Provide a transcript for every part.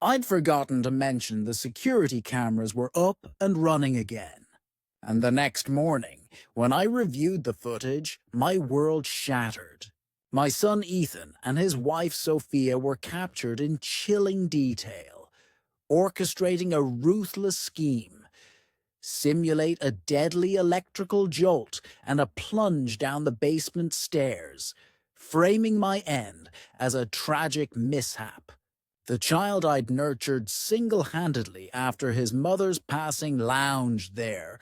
I'd forgotten to mention the security cameras were up and running again. And the next morning, when I reviewed the footage, my world shattered. My son Ethan and his wife Sophia were captured in chilling detail, orchestrating a ruthless scheme, simulate a deadly electrical jolt and a plunge down the basement stairs, framing my end as a tragic mishap. The child I'd nurtured single-handedly after his mother's passing lounged there,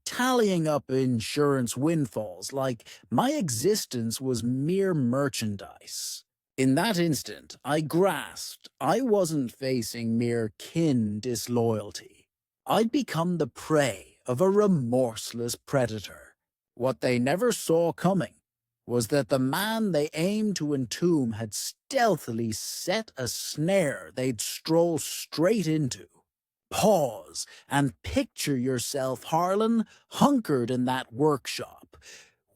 tallying up insurance windfalls like my existence was mere merchandise. In that instant, I grasped I wasn't facing mere kin disloyalty. I'd become the prey of a remorseless predator. What they never saw coming was that the man they aimed to entomb had stealthily set a snare they'd stroll straight into. Pause and picture yourself, Harlan, hunkered in that workshop,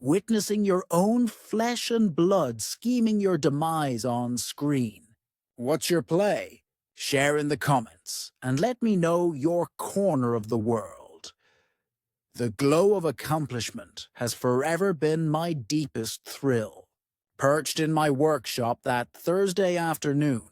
witnessing your own flesh and blood scheming your demise on screen. What's your play? Share in the comments, and let me know your corner of the world. The glow of accomplishment has forever been my deepest thrill. Perched in my workshop that Thursday afternoon,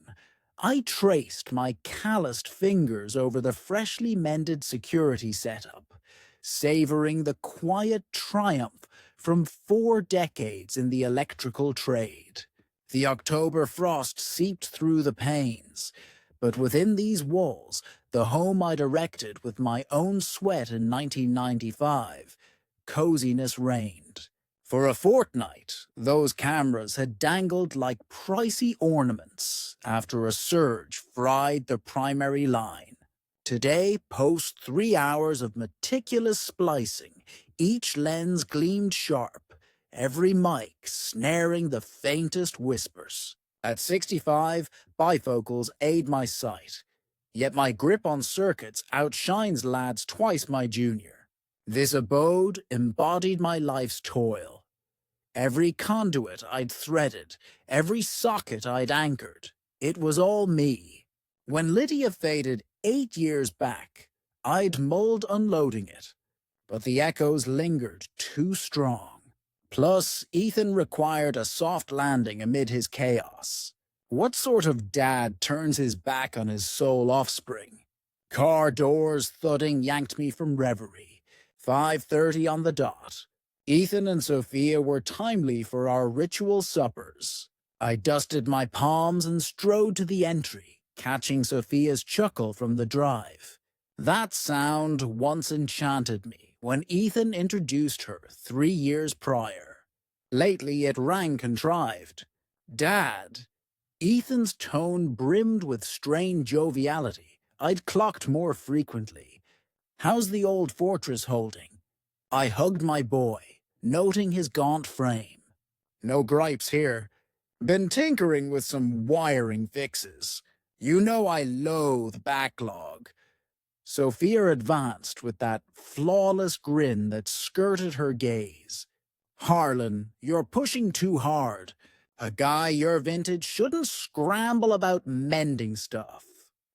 I traced my calloused fingers over the freshly mended security setup, savoring the quiet triumph from 4 decades in the electrical trade. The October frost seeped through the panes, but within these walls, the home I'd erected with my own sweat in 1995, coziness reigned. For a fortnight, those cameras had dangled like pricey ornaments after a surge fried the primary line. Today, post 3 hours of meticulous splicing, each lens gleamed sharp, every mic snaring the faintest whispers. At 65, bifocals aid my sight, yet my grip on circuits outshines lads twice my junior. This abode embodied my life's toil. Every conduit I'd threaded, every socket I'd anchored, it was all me. When Lydia faded 8 years back, I'd mulled unloading it, but the echoes lingered too strong. Plus, Ethan required a soft landing amid his chaos. What sort of dad turns his back on his sole offspring? Car doors thudding yanked me from reverie. 5:30 on the dot. Ethan and Sophia were timely for our ritual suppers. I dusted my palms and strode to the entry, catching Sophia's chuckle from the drive. That sound once enchanted me when Ethan introduced her 3 years prior. Lately it rang contrived. Dad. Ethan's tone brimmed with strained joviality I'd clocked more frequently. How's the old fortress holding? I hugged my boy, noting his gaunt frame. No gripes here. Been tinkering with some wiring fixes. You know I loathe backlog. Sophia advanced with that flawless grin that skirted her gaze. Harlan, you're pushing too hard. A guy your vintage shouldn't scramble about mending stuff.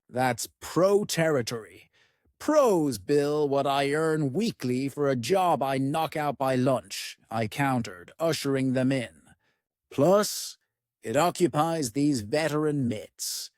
That's pro territory. Pros bill what I earn weekly for a job I knock out by lunch, I countered, ushering them in. Plus, it occupies these veteran mitts.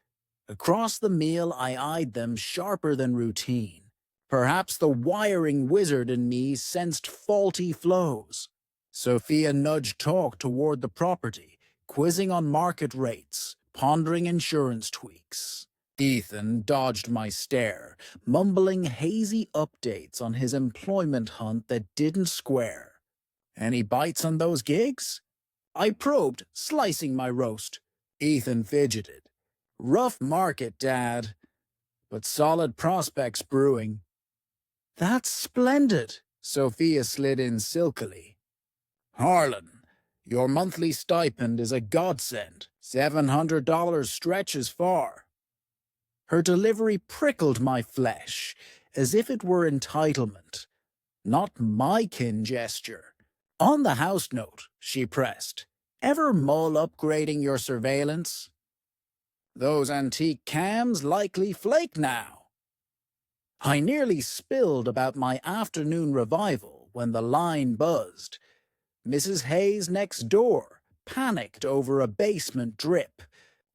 Across the meal, I eyed them sharper than routine. Perhaps the wiring wizard in me sensed faulty flows. Sophia nudged talk toward the property, quizzing on market rates, pondering insurance tweaks. Ethan dodged my stare, mumbling hazy updates on his employment hunt that didn't square. Any bites on those gigs? I probed, slicing my roast. Ethan fidgeted. Rough market, Dad, but solid prospects brewing. That's splendid, Sophia slid in silkily. Harlan, your monthly stipend is a godsend. $700 stretches far. Her delivery prickled my flesh, as if it were entitlement, not my kin gesture. On the house note, she pressed, ever mull upgrading your surveillance? Those antique cams likely flake now. I nearly spilled about my afternoon revival when the line buzzed. Mrs. Hayes next door panicked over a basement drip.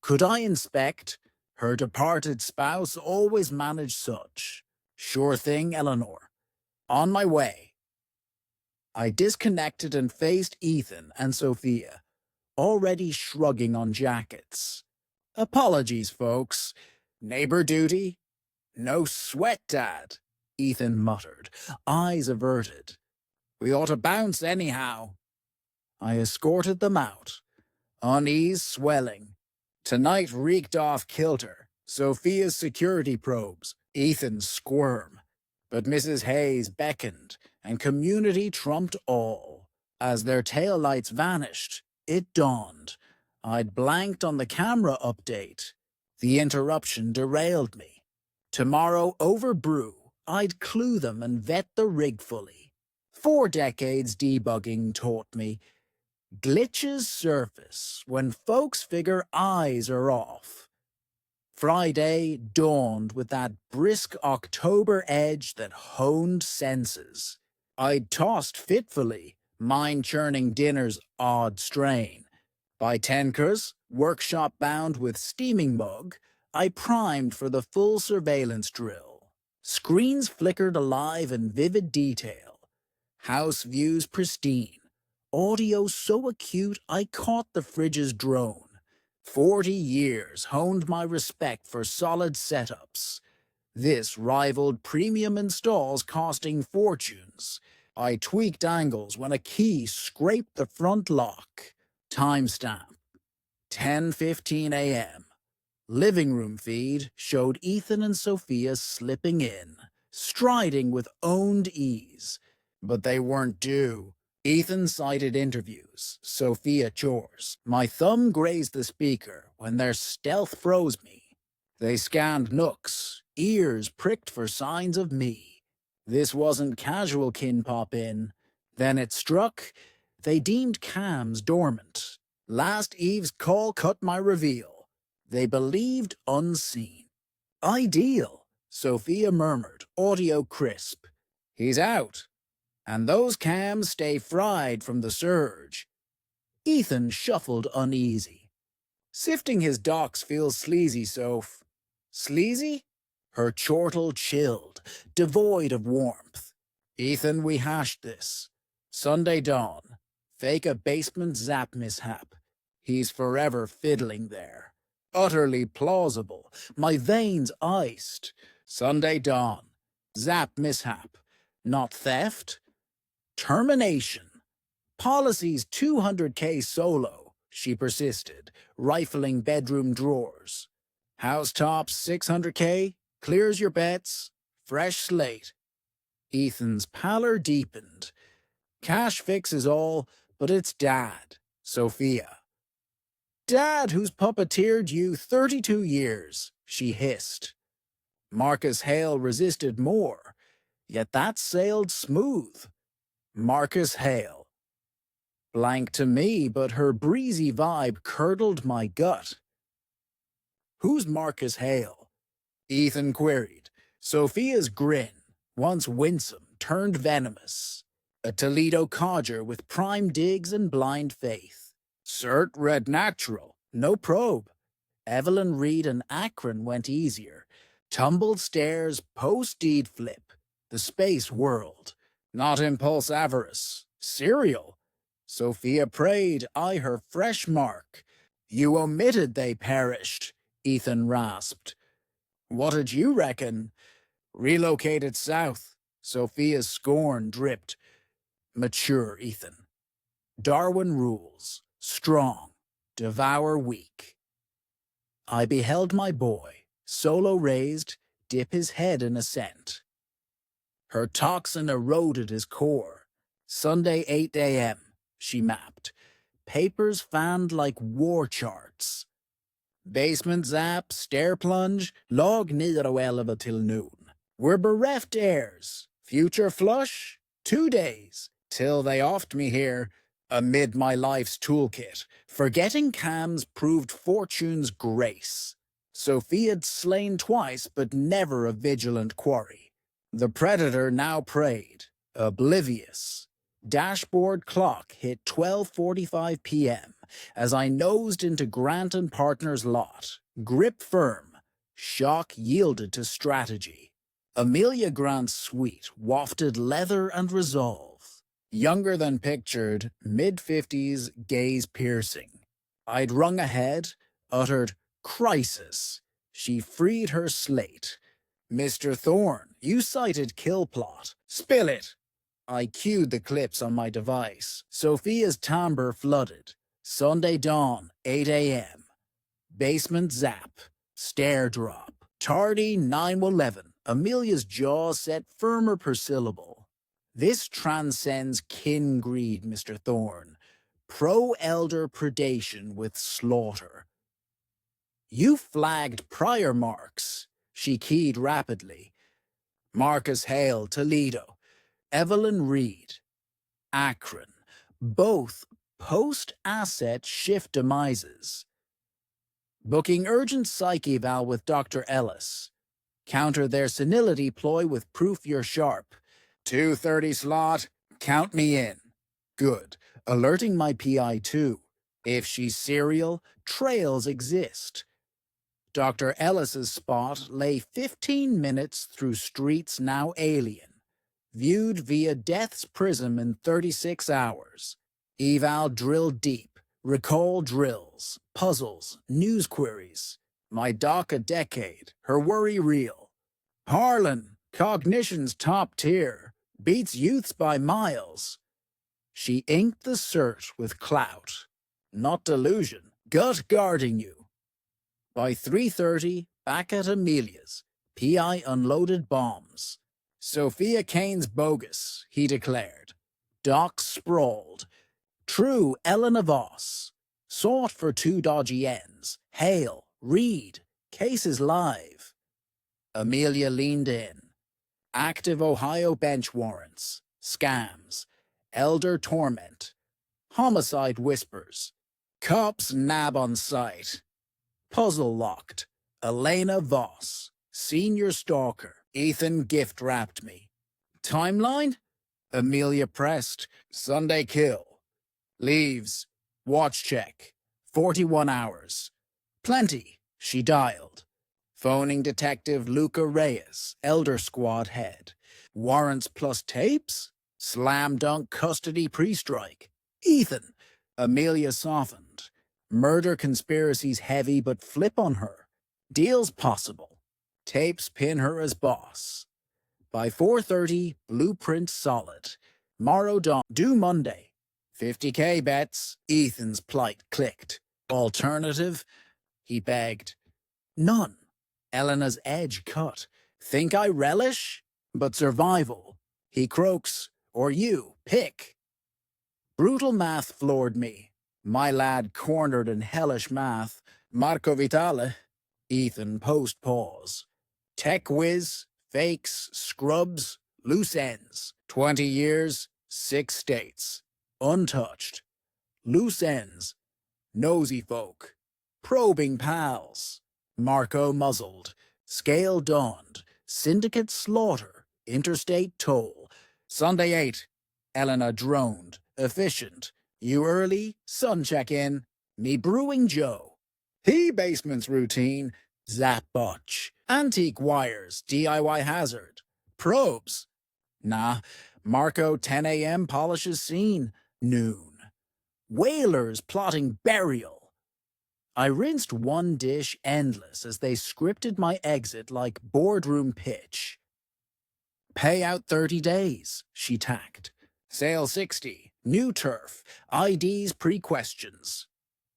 Could I inspect? Her departed spouse always managed such. Sure thing, Eleanor. On my way. I disconnected and faced Ethan and Sophia, already shrugging on jackets. Apologies, folks. Neighbor duty? No sweat, Dad, Ethan muttered, eyes averted. We ought to bounce anyhow. I escorted them out, unease swelling. Tonight reeked off kilter. Sophia's security probes, Ethan's squirm. But Mrs. Hayes beckoned, and community trumped all. As their taillights vanished, it dawned. I'd blanked on the camera update. The interruption derailed me. Tomorrow, over brew, I'd clue them and vet the rig fully. 4 decades debugging taught me glitches surface when folks figure eyes are off. Friday dawned with that brisk October edge that honed senses. I'd tossed fitfully, mind-churning dinner's odd strain. By Tenkers, workshop-bound with steaming mug, I primed for the full surveillance drill. Screens flickered alive in vivid detail. House views pristine. Audio so acute I caught the fridge's drone. 40 years honed my respect for solid setups. This rivaled premium installs costing fortunes. I tweaked angles when a key scraped the front lock. Timestamp 10:15 a.m. Living room feed showed Ethan and Sophia slipping in, striding with owned ease. But they weren't due. Ethan cited interviews, Sophia chores. My thumb grazed the speaker when their stealth froze me. They scanned nooks, ears pricked for signs of me. This wasn't casual kin pop-in. Then it struck. They deemed cams dormant. Last Eve's call cut my reveal. They believed unseen. Ideal, Sophia murmured, audio crisp. He's out. And those cams stay fried from the surge. Ethan shuffled uneasy. Sifting his docs feels sleazy, Soph. Sleazy? Her chortle chilled, devoid of warmth. Ethan, we hashed this. Sunday dawn. Fake a basement zap mishap. He's forever fiddling there. Utterly plausible. My veins iced. Sunday dawn. Zap mishap. Not theft? Termination. Policy's 200K solo, she persisted, rifling bedroom drawers. Housetops 600K, clears your bets, fresh slate. Ethan's pallor deepened. Cash fixes all, but it's Dad, Sophia. Dad who's puppeteered you 32 years, she hissed. Marcus Hale resisted more, yet that sailed smooth. Marcus Hale. Blank to me, but her breezy vibe curdled my gut. Who's Marcus Hale? Ethan queried. Sophia's grin, once winsome, turned venomous. A Toledo codger with prime digs and blind faith. Cert read natural, no probe. Evelyn Reed and Akron went easier. Tumbled stairs, post-deed flip. The space whirled. Not impulse avarice. Serial. Sophia prayed I her fresh mark. You omitted they perished, Ethan rasped. What'd you reckon? Relocated south. Sophia's scorn dripped. Mature, Ethan. Darwin rules. Strong. Devour weak. I beheld my boy, solo raised, dip his head in assent. Her toxin eroded his core. Sunday 8 a.m., she mapped. Papers fanned like war charts. Basement zap, stair plunge, log niro 11 till noon. We're bereft heirs. Future flush? 2 days. Till they offed me here, amid my life's toolkit. Forgetting cams proved fortune's grace. Sophia'd slain twice, but never a vigilant quarry. The predator now preyed, oblivious. Dashboard clock hit 12:45 p.m. as I nosed into Grant and Partners' lot. Grip firm. Shock yielded to strategy. Amelia Grant's suite wafted leather and resolve. Younger than pictured, mid-50s, gaze piercing. I'd rung ahead, uttered, "Crisis." She freed her slate. "Mr. Thorne, you cited kill plot. Spill it." I cued the clips on my device. Sophia's timbre flooded. Sunday dawn, 8 a.m. Basement zap. Stair drop. Tardy 9:11. Amelia's jaw set firmer per syllable. "This transcends kin greed, Mr. Thorne. Pro-elder predation with slaughter." "You flagged prior marks." She keyed rapidly. "Marcus Hale, Toledo. Evelyn Reed, Akron. Both post-asset shift demises. Booking urgent psych eval with Dr. Ellis. Counter their senility ploy with proof you're sharp. 2:30 slot, count me in." Good. Alerting my PI too. If she's serial, trails exist. Dr. Ellis's spot lay 15 minutes through streets now alien. Viewed via death's prism in 36 hours. Eval drilled deep. Recall drills, puzzles, news queries. My doc a decade, her worry real. "Harlan, cognition's top tier. Beats youths by miles." She inked the cert with clout. Not delusion. Gut guarding you. By 3:30, back at Amelia's. PI unloaded bombs. "Sophia Kane's bogus," he declared. Doc sprawled. "True Elena Voss. Sought for 2 dodgy ends. Hale, Reed. Case is live." Amelia leaned in. "Active Ohio bench warrants. Scams. Elder torment. Homicide whispers. Cops nab on sight. Puzzle locked. Elena Voss. Senior stalker. Ethan gift wrapped me. Timeline?" Amelia pressed. "Sunday kill. Leaves. Watch check. 41 hours. Plenty." She dialed. Phoning Detective Luca Reyes, Elder Squad head. "Warrants plus tapes? Slam dunk custody pre-strike." "Ethan." Amelia softened. "Murder conspiracy's heavy but flip on her. Deal's possible. Tapes pin her as boss." By 4:30, blueprint solid. Morrow dawn, due Monday. 50K bets. Ethan's plight clicked. "Alternative?" he begged. "None." Elena's edge cut. "Think I relish? But survival." He croaks. "Or you, pick." Brutal math floored me. My lad cornered in hellish math. "Marco Vitale." Ethan post-pause. "Tech whiz, fakes, scrubs, loose ends. 20 years, 6 states. Untouched. Loose ends. Nosy folk. Probing pals." Marco muzzled. Scale dawned. Syndicate slaughter. Interstate toll. "Sunday 8. Elena droned. "Efficient. You early? Sun check-in. Me brewing Joe." He basement's routine. Zap botch. Antique wires. DIY hazard. Probes. Nah. Marco 10 a.m. polishes scene. Noon. Whalers plotting burial. I rinsed one dish endless as they scripted my exit like boardroom pitch. "Payout 30 days, she tacked. "Sale 60, new turf, IDs pre-questions."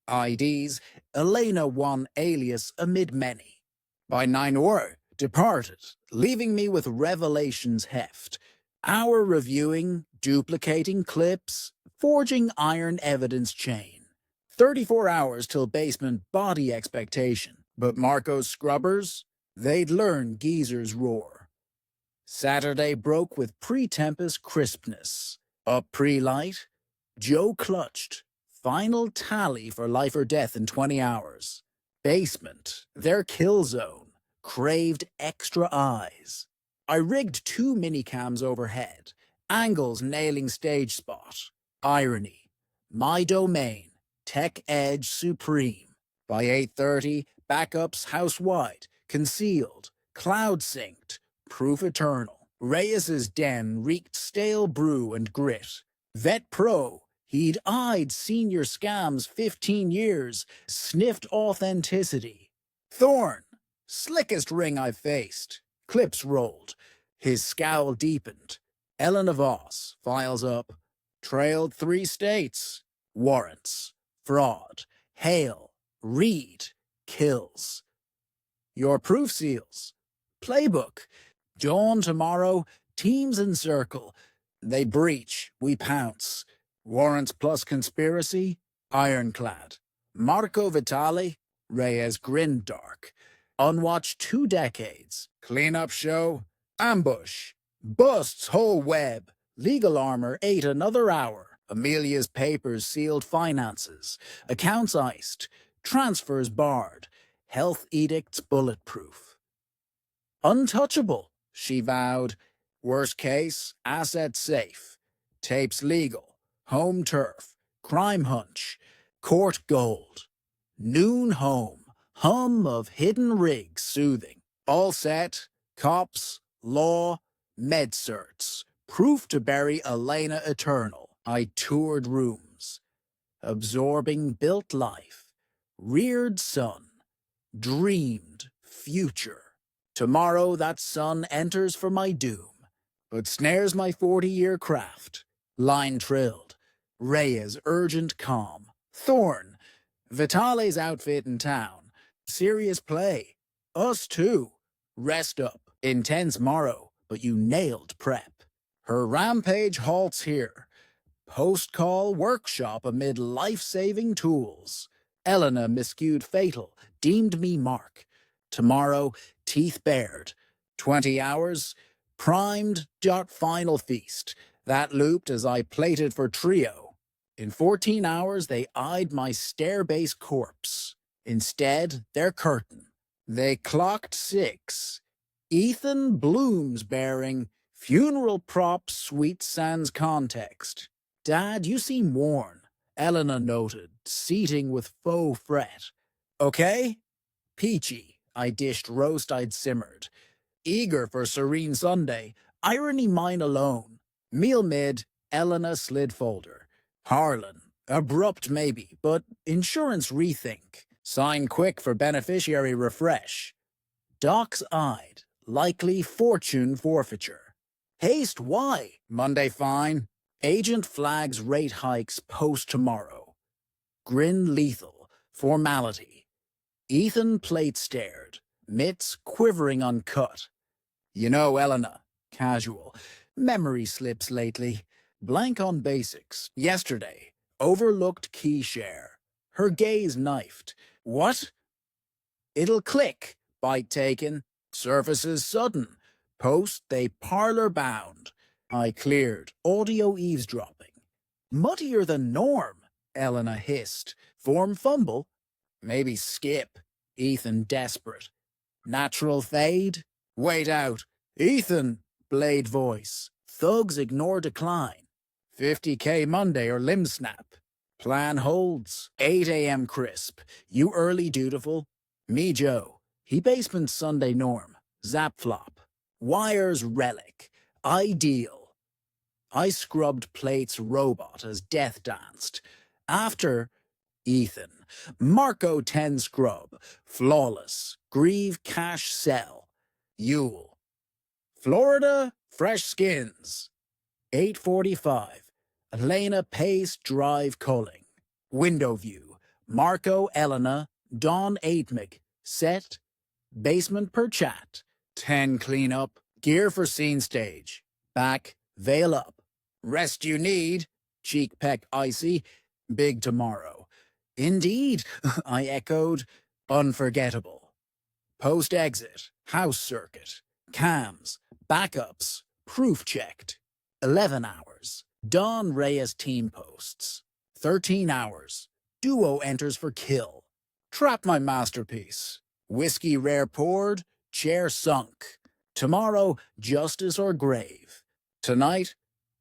IDs, Elena one alias amid many. By 9 hour, departed, leaving me with revelations heft. Hour reviewing, duplicating clips, forging iron evidence chain. 34 hours till basement body expectation. But Marco's scrubbers? They'd learn geezer's roar. Saturday broke with pre-tempest crispness. Up pre-light, Joe clutched. Final tally for life or death in 20 hours. Basement, their kill zone, craved extra eyes. I rigged 2 minicams overhead, angles nailing stage spot. Irony, my domain, tech edge supreme. By 8:30, backups house-wide, concealed, cloud-synced, proof eternal. Reyes's den reeked stale brew and grit. Vet Pro, he'd eyed senior scams 15 years, sniffed authenticity. Thorne, slickest ring I've faced. Clips rolled. His scowl deepened. Elena Voss, files up. Trailed 3 states. Warrants. Fraud. Hail. Read. Kills. Your proof seals. Playbook. Dawn tomorrow. Teams encircle. They breach. We pounce. Warrants plus conspiracy. Ironclad. Marco Vitale. Reyes grinned dark. Unwatched 2 decades. Cleanup show. Ambush. Busts whole web. Legal armor ate another hour. Amelia's papers sealed finances. Accounts iced. Transfers barred. Health edicts bulletproof. Untouchable, she vowed. Worst case, assets safe. Tapes legal. Home turf. Crime hunch. Court gold. Noon home. Hum of hidden rigs soothing. All set. Cops. Law. Med-certs. Proof to bury Elena Eternal. I toured rooms. Absorbing built life. Reared son. Dreamed future. Tomorrow that sun enters for my doom, but snares my 40-year craft. Line trilled. Reyes urgent calm. Thorne. Vitale's outfit in town. Serious play. Us too. Rest up. Intense morrow, but you nailed prep. Her rampage halts here. Post-call workshop amid life-saving tools. Elena miscued fatal, deemed me mark. Tomorrow, teeth bared. 20 hours, primed, final feast. That looped as I plated for trio. In 14 hours, they eyed my stair-base corpse. Instead, their curtain. They clocked 6. Ethan Bloomsburying, funeral prop sweet sans context. Dad, you seem worn, Elena noted, seating with faux fret. Okay? Peachy, I dished roast I'd simmered. Eager for serene Sunday, irony mine alone. Meal mid, Elena slid folder. Harlan, abrupt maybe, but insurance rethink. Sign quick for beneficiary refresh. Docs eyed, likely fortune forfeiture. Haste why? Monday fine. Agent flags rate hikes post tomorrow. Grin lethal, formality. Ethan plate stared, mitts quivering uncut. You know, Elena, casual. Memory slips lately. Blank on basics. Yesterday, overlooked key share. Her gaze knifed. What? It'll click. Bite taken. Surfaces sudden. Post they parlor bound. I cleared. Audio eavesdropping. Muddier than norm, Elena hissed. Form fumble? Maybe skip. Ethan desperate. Natural fade? Wait out. Ethan! Blade voice. Thugs ignore decline. 50K Monday or limb snap. Plan holds. 8 a.m. crisp. You early dutiful? Me Joe. He basement Sunday norm. Zap flop. Wires relic. Ideal. I scrubbed plates robot as death danced. After, Ethan. Marco 10 scrub. Flawless. Grieve cash sell. Yule. Florida, fresh skins. 8:45. Elena Pace drive culling. Window view. Marco Elena. Don 8mig. Set. Basement per chat. 10 cleanup. Gear for scene stage. Back. Veil up. Rest you need. Cheek peck icy. Big tomorrow. Indeed, I echoed. Unforgettable. Post-exit. House circuit. Cams. Backups. Proof checked. 11 hours. Don Reyes team posts. 13 hours. Duo enters for kill. Trap my masterpiece. Whiskey rare poured, chair sunk. Tomorrow, justice or grave. Tonight,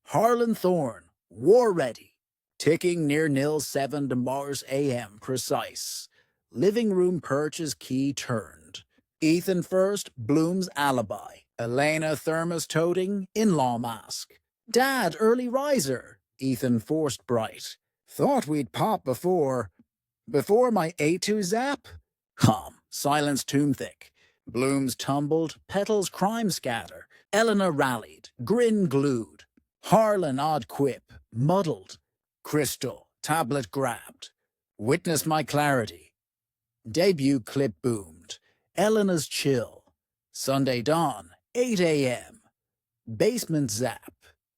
Harlan Thorne, war ready. Ticking near nil 7 to Mars AM precise. Living room perches key turned. Ethan first, Bloom's alibi. Elena thermos toting, in-law mask. Dad, early riser. Ethan forced bright. Thought we'd pop before my A2 zap? Silence tomb thick. Blooms tumbled, petals crime scatter. Eleanor rallied, grin glued. Harlan odd quip, muddled. Crystal, tablet grabbed. Witness my clarity. Debut clip boomed. Eleanor's chill. Sunday dawn, 8 a.m. Basement zap.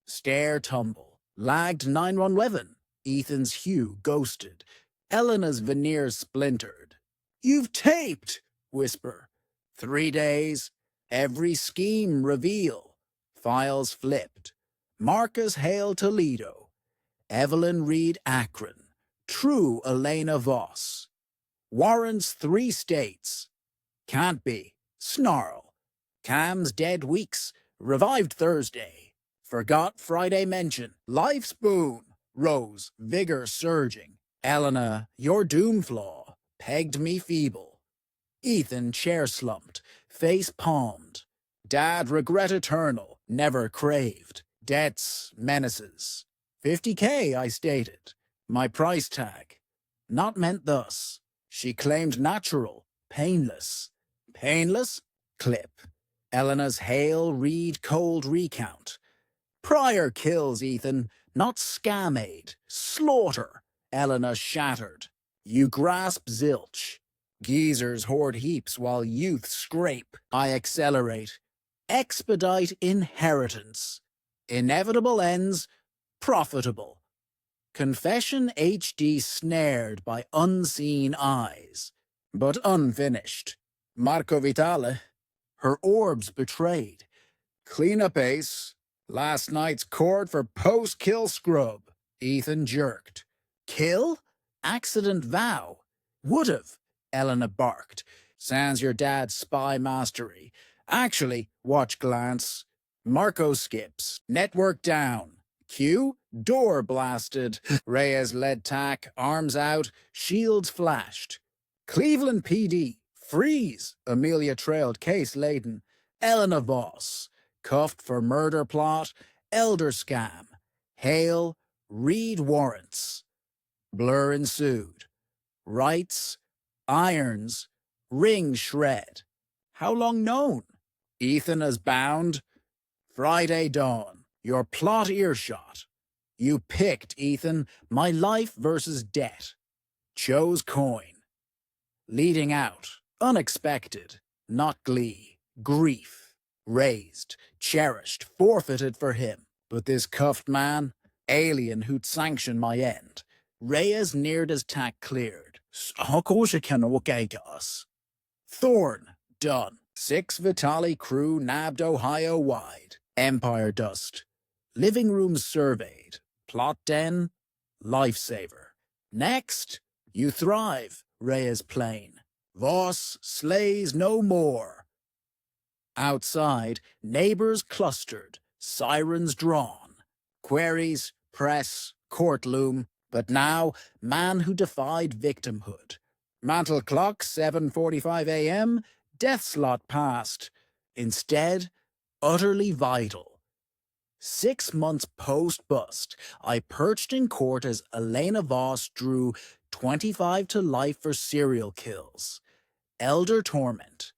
Stair tumble. Lagged 911. Ethan's hue ghosted. Eleanor's veneers splintered. You've taped, whisper. 3 days. Every scheme reveal. Files flipped. Marcus Hale Toledo. Evelyn Reed Akron. True Elena Voss. Warrants 3 states. Can't be. Snarl. Cam's dead weeks. Revived Thursday. Forgot Friday mention. Life's boon. Rose. Vigor surging. Elena, your doom flaw. Pegged me feeble. Ethan chair slumped. Face palmed. Dad regret eternal. Never craved. Debts, menaces. 50K, I stated. My price tag. Not meant thus. She claimed natural, painless. Painless? Clip. Elena's Hale Reed cold recount. Prior kills, Ethan, not scam aid. Slaughter. Elena shattered. You grasp zilch. Geezers hoard heaps while youth scrape. I accelerate. Expedite inheritance. Inevitable ends, profitable. Confession HD snared by unseen eyes, but unfinished. Marco Vitale, her orbs betrayed. Cleanup ace, last night's court for post-kill scrub. Ethan jerked. Kill? Accident vow. Would've, Elena barked. Sans your dad's spy mastery. Actually, watch glance. Marco skips. Network down. Q, door blasted. Reyes led tack, arms out, shields flashed. Cleveland PD, freeze. Amelia trailed case laden. Elena Voss, cuffed for murder plot, elder scam. Hale, Reed warrants. Blur ensued. Rights, irons, ring shred. How long known? Ethan as bound. Friday dawn, your plot earshot. You picked, Ethan, my life versus debt. Chose coin. Leading out, unexpected, not glee, grief. Raised, cherished, forfeited for him. But this cuffed man, alien who'd sanction my end. Reyes neared as tack cleared. Us. Thorne, done. 6 Vitale crew nabbed Ohio wide. Empire dust. Living rooms surveyed. Plot den, lifesaver. Next, you thrive, Reyes plain. Voss slays no more. Outside, neighbors clustered, sirens drawn. Queries, press, court loom. But now, man who defied victimhood. Mantle clock, 7:45 a.m., death slot passed. Instead, utterly vital. 6 months post-bust, I perched in court as Elena Voss drew 25 to life for serial kills. Elder torment.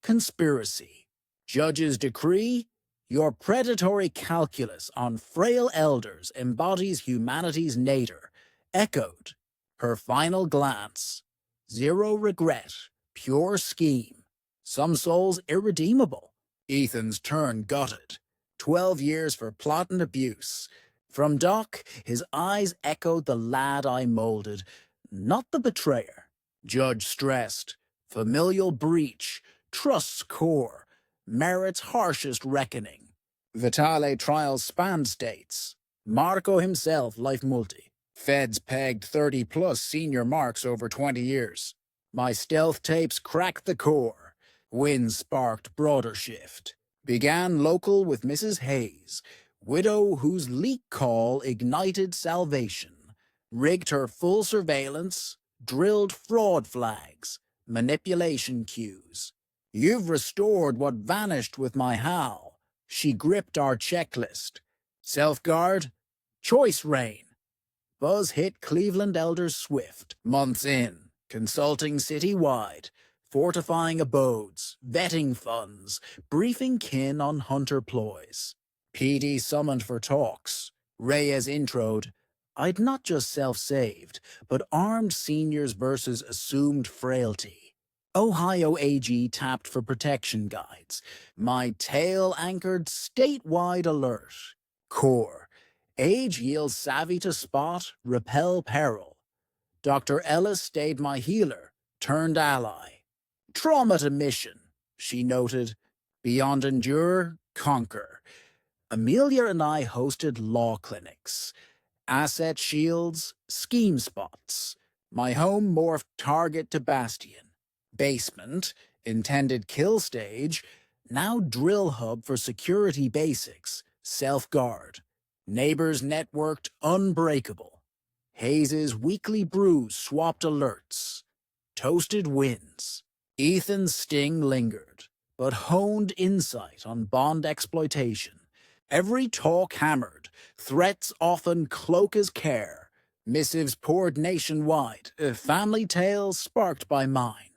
Conspiracy. Judge's decree. Your predatory calculus on frail elders embodies humanity's nadir. Echoed. Her final glance. Zero regret. Pure scheme. Some souls irredeemable. Ethan's turn gutted. 12 years for plot and abuse. From Doc, his eyes echoed the lad I molded, not the betrayer. Judge stressed. Familial breach. Trust's core. Merit's harshest reckoning. Vitale trials spanned states. Marco himself life multi. Feds pegged 30-plus senior marks over 20 years. My stealth tapes cracked the core. Wind sparked broader shift. Began local with Mrs. Hayes, widow whose leak call ignited salvation. Rigged her full surveillance, drilled fraud flags, manipulation cues. You've restored what vanished with my Hal. She gripped our checklist. Self-guard, choice reign. Buzz hit Cleveland elders swift, months in, consulting citywide, fortifying abodes, vetting funds, briefing kin on hunter ploys. PD summoned for talks. Reyes introed, I'd not just self-saved, but armed seniors versus assumed frailty. Ohio AG tapped for protection guides. My tail anchored statewide alert. Core. Age yields savvy to spot, repel peril. Dr. Ellis stayed my healer, turned ally. Trauma to mission, she noted. Beyond endure, conquer. Amelia and I hosted law clinics. Asset shields, scheme spots. My home morphed target to bastion. Basement, intended kill stage, now drill hub for security basics, self-guard. Neighbors networked unbreakable. Hayes's weekly brews swapped alerts. Toasted wins. Ethan's sting lingered, but honed insight on bond exploitation. Every talk hammered, threats often cloak as care. Missives poured nationwide, family tales sparked by mine.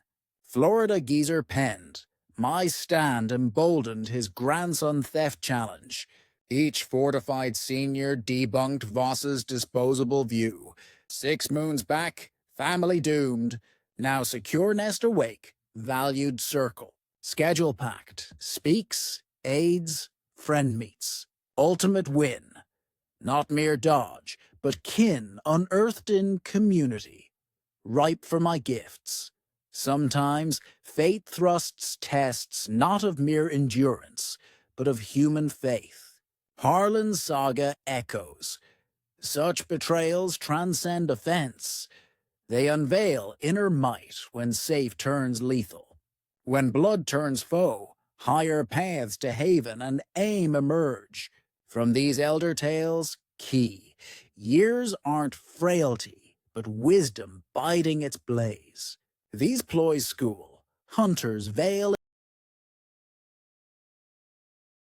Florida geezer penned. My stand emboldened his grandson theft challenge. Each fortified senior debunked Voss's disposable view. 6 moons back, family doomed. Now secure nest awake, valued circle. Schedule packed, speaks, aids, friend meets. Ultimate win. Not mere dodge, but kin unearthed in community. Ripe for my gifts. Sometimes fate thrusts tests not of mere endurance, but of human faith. Harlan's saga echoes. Such betrayals transcend offense. They unveil inner might when safe turns lethal. When blood turns foe, higher paths to haven and aim emerge. From these elder tales, key. Years aren't frailty, but wisdom biding its blaze. These ploys school, hunters veil